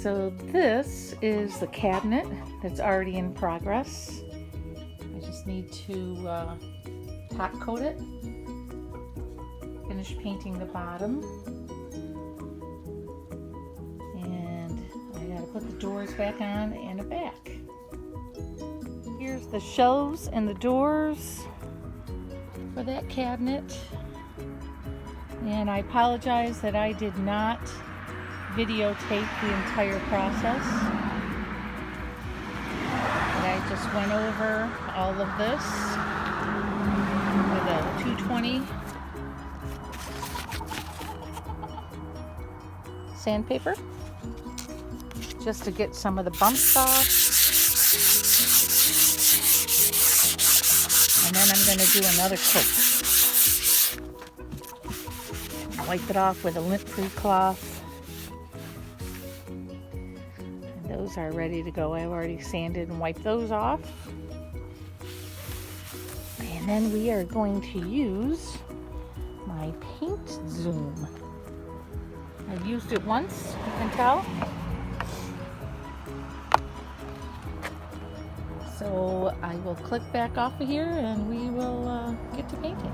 So this is the cabinet that's already in progress. I just need to top coat it, finish painting the bottom, and I gotta put the doors back on and the back. Here's the shelves and the doors for that cabinet. And I apologize that I did not videotape the entire process. And I just went over all of this with a 220 sandpaper just to get some of the bumps off. And then I'm going to do another coat. Wipe it off with a lint-free cloth. And those are ready to go. I've already sanded and wiped those off. And then we are going to use my paint zoom. I've used it once, you can tell. So I will click back off of here and we will get to painting.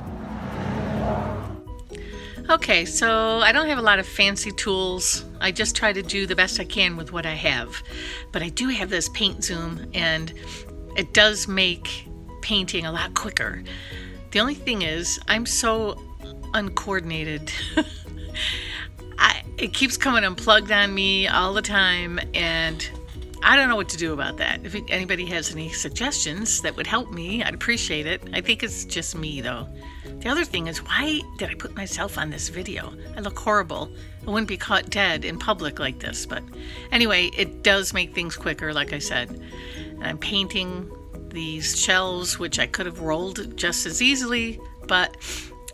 Okay, so I don't have a lot of fancy tools. I just try to do the best I can with what I have. But I do have this paint zoom and it does make painting a lot quicker. The only thing is, I'm so uncoordinated. It keeps coming unplugged on me all the time and I don't know what to do about that. If anybody has any suggestions that would help me, I'd appreciate it. I think it's just me though. The other thing is, why did I put myself on this video? I look horrible. I wouldn't be caught dead in public like this. But anyway, it does make things quicker, like I said. And I'm painting these shelves, which I could have rolled just as easily, but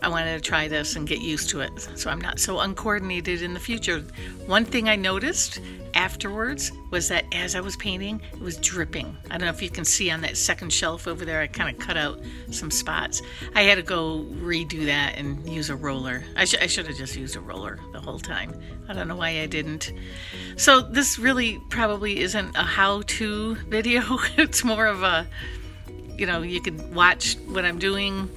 I wanted to try this and get used to it so I'm not so uncoordinated in the future. One thing I noticed afterwards was that as I was painting, it was dripping. I don't know if you can see on that second shelf over there, I kind of cut out some spots. I had to go redo that and use a roller. I should have just used a roller the whole time. I don't know why I didn't. So this really probably isn't a how-to video. It's more of a, you can watch what I'm doing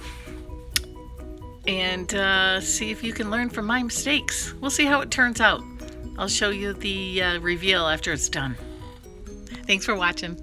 and see if you can learn from my mistakes. We'll see how it turns out. I'll show you the reveal after it's done. Thanks for watching.